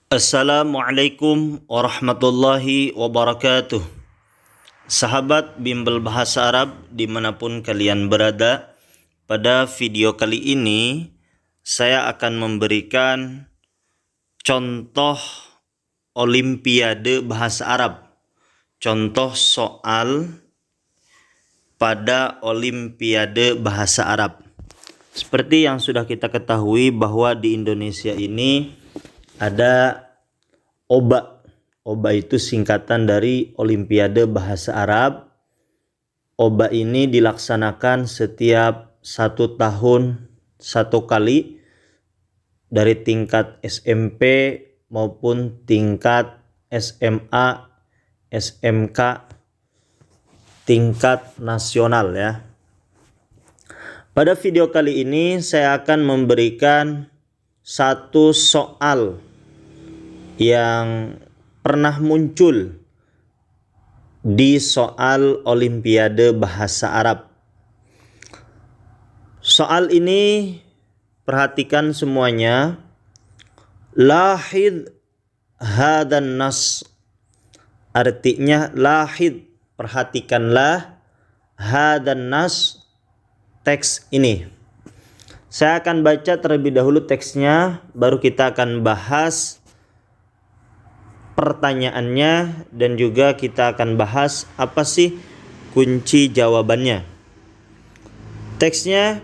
Assalamualaikum warahmatullahi wabarakatuh. Sahabat bimbel bahasa Arab dimanapun kalian berada, pada video kali ini saya akan memberikan contoh Olimpiade Bahasa Arab. Contoh soal pada Olimpiade Bahasa Arab. Seperti yang sudah kita ketahui bahwa di Indonesia ini ada OBA. OBA itu singkatan dari Olimpiade Bahasa Arab. OBA ini dilaksanakan setiap 1 tahun 1 kali dari tingkat SMP maupun tingkat SMA, SMK, tingkat nasional ya. Pada video kali ini saya akan memberikan satu soal yang pernah muncul di soal Olimpiade Bahasa Arab. Soal ini perhatikan semuanya. Lahid hadan nas. Artinya lahid, perhatikanlah, hadan nas, teks ini. Saya akan baca terlebih dahulu teksnya, baru kita akan bahas pertanyaannya dan juga kita akan bahas apa sih kunci jawabannya. Teksnya,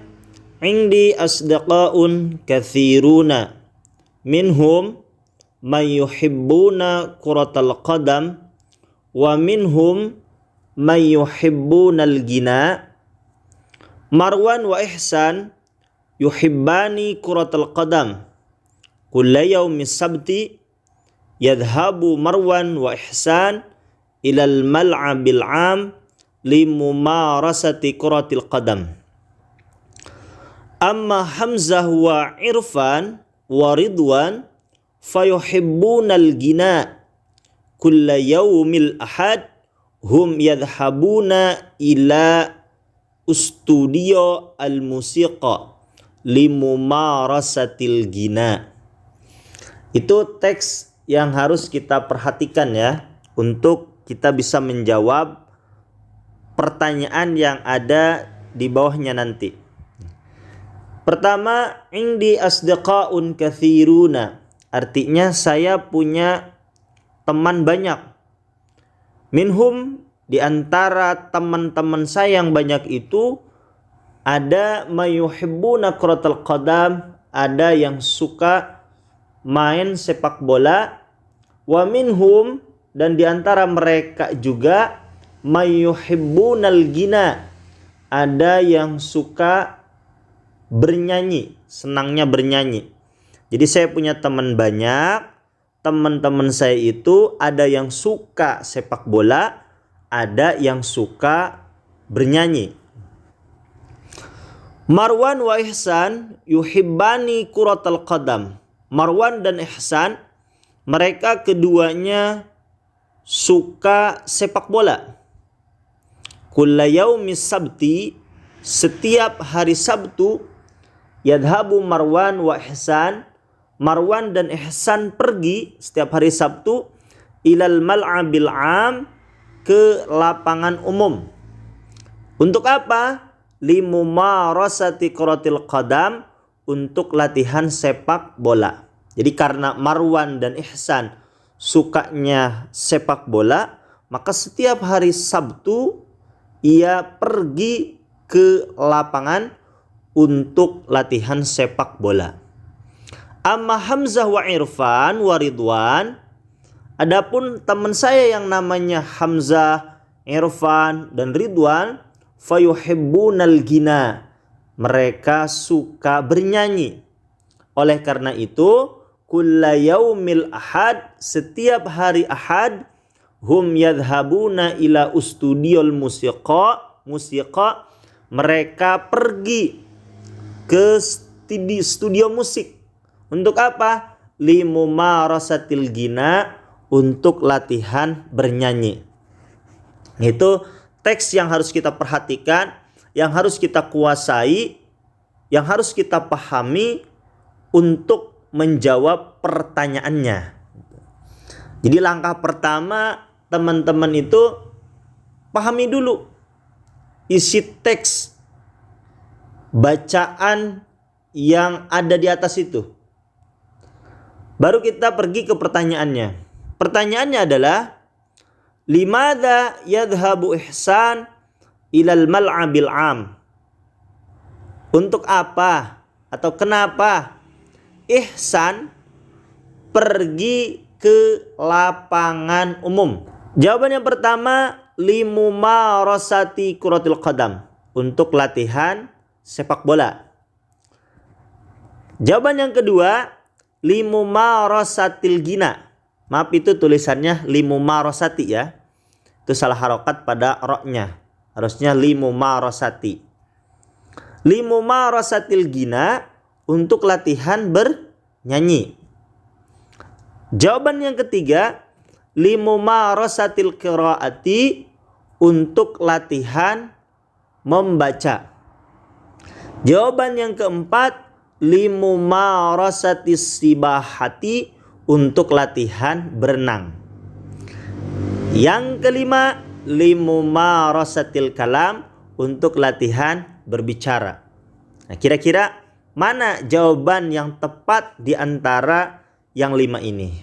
indi asdaqaun kathiruna minhum man yuhibbuna kuratal qadam wa minhum man yuhibbuna al-gina. Marwan wa Ihsan yuhibbani kuratal qadam. Kulla yawmi sabti yadhhabu Marwan wa Ihsan ilal mal'abil 'am limumarasati kuratil qadam. Amma Hamzah wa Irfan wa Ridwan fayuhibbunal gina. Kulla yawmil ahad hum yadhhabuna ila studio al-musiqa limumarasatil gina. Itu teks yang harus kita perhatikan ya, untuk kita bisa menjawab pertanyaan yang ada di bawahnya nanti. Pertama, indi asdaqaun kathiruna. Artinya saya punya teman banyak. Minhum, di antara teman-teman saya yang banyak itu ada mayuhibbuna kuratal qadam, ada yang suka main sepak bola, wa minhum, dan di antara mereka juga mayuhibbunal gina, ada yang suka bernyanyi, senangnya bernyanyi. Jadi saya punya teman banyak, teman-teman saya itu ada yang suka sepak bola, ada yang suka bernyanyi. Marwan wa Ihsan yuhibbani kuratal qadam. Marwan dan Ihsan, mereka keduanya suka sepak bola. Kulla yaumis sabti, setiap hari Sabtu, yadhabu Marwan wa Ihsan, Marwan dan Ihsan pergi setiap hari Sabtu ilal mal'abil 'am, ke lapangan umum. Untuk apa? Limumarasati kuratil qadam, untuk latihan sepak bola. Jadi karena Marwan dan Ihsan sukanya sepak bola, maka setiap hari Sabtu ia pergi ke lapangan untuk latihan sepak bola. Amma Hamzah wa Irfan wa Ridwan, adapun teman saya yang namanya Hamzah, Irfan, dan Ridwan, fayuhibbunal gina, mereka suka bernyanyi. Oleh karena itu, kulla yaumil ahad, setiap hari Ahad, hum yadhhabuna ila studiol musiqa, mereka pergi ke studio musik. Untuk apa? Limumarasatil gina, untuk latihan bernyanyi. Itu teks yang harus kita perhatikan, yang harus kita kuasai, yang harus kita pahami untuk menjawab pertanyaannya. Jadi langkah pertama teman-teman itu pahami dulu isi teks bacaan yang ada di atas itu. Baru kita pergi ke pertanyaannya. Pertanyaannya adalah, limadza yadhhabu Ihsan ilal mal'abil am? Untuk apa atau kenapa Ihsan pergi ke lapangan umum? Jawaban yang pertama, limumarasati kuratil qadam, untuk latihan sepak bola. Jawaban yang kedua, limumarasatil gina. Maaf, itu tulisannya limumarasati ya. Itu salah harokat pada roknya. Harusnya limumarasati. Limumarasatil gina, untuk latihan bernyanyi. Jawaban yang ketiga, limumarasatil qiraati, untuk latihan membaca. Jawaban yang keempat, limumarasatis sibahati, untuk latihan berenang. Yang kelima, limumarasatil kalam, untuk latihan berbicara. Nah, kira-kira mana jawaban yang tepat di antara yang 5 ini?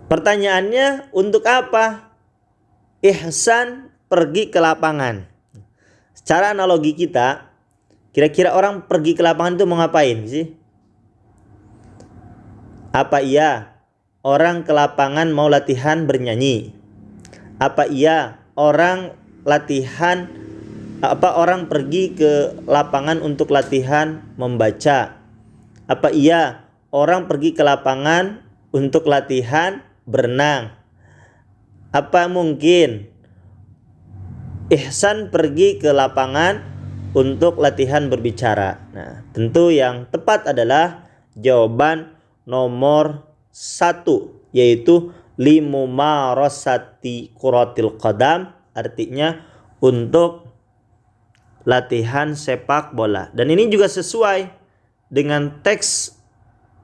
Pertanyaannya, untuk apa Ihsan pergi ke lapangan? Secara analogi kita, kira-kira orang pergi ke lapangan itu mau ngapain sih? Apa iya orang ke lapangan mau latihan bernyanyi? Apa iya orang pergi ke lapangan untuk latihan membaca? Apa iya orang pergi ke lapangan untuk latihan berenang? Apa mungkin Ihsan pergi ke lapangan untuk latihan berbicara? Nah, tentu yang tepat adalah jawaban nomor 1, yaitu limumarasati kuratil qadam, artinya untuk latihan sepak bola. Dan ini juga sesuai dengan teks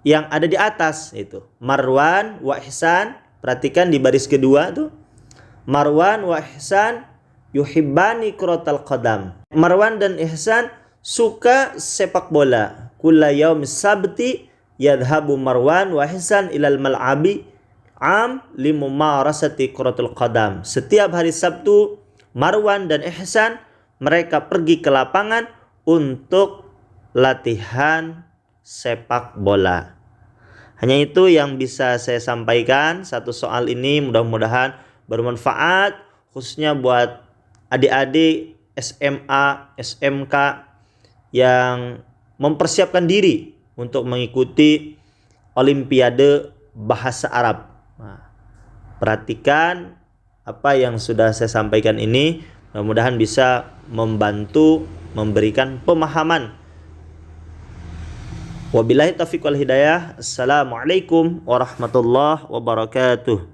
yang ada di atas, itu Marwan wa Ihsan. Perhatikan di baris kedua tuh, Marwan wa Ihsan yuhibbani kuratal qadam. Marwan dan Ihsan suka sepak bola. Kulla yaum sabti yadhabu Marwan wa Ihsan ilal mal'abi am limumarasati kuratul qadam. Setiap hari Sabtu, Marwan dan Ihsan mereka pergi ke lapangan untuk latihan sepak bola. Hanya itu yang bisa saya sampaikan. Satu soal ini mudah-mudahan bermanfaat, khususnya buat adik-adik SMA, SMK yang mempersiapkan diri untuk mengikuti Olimpiade Bahasa Arab. Nah, perhatikan apa yang sudah saya sampaikan ini, mudah-mudahan bisa membantu memberikan pemahaman. Wabillahi taufiq wal hidayah. Assalamualaikum warahmatullahi wabarakatuh.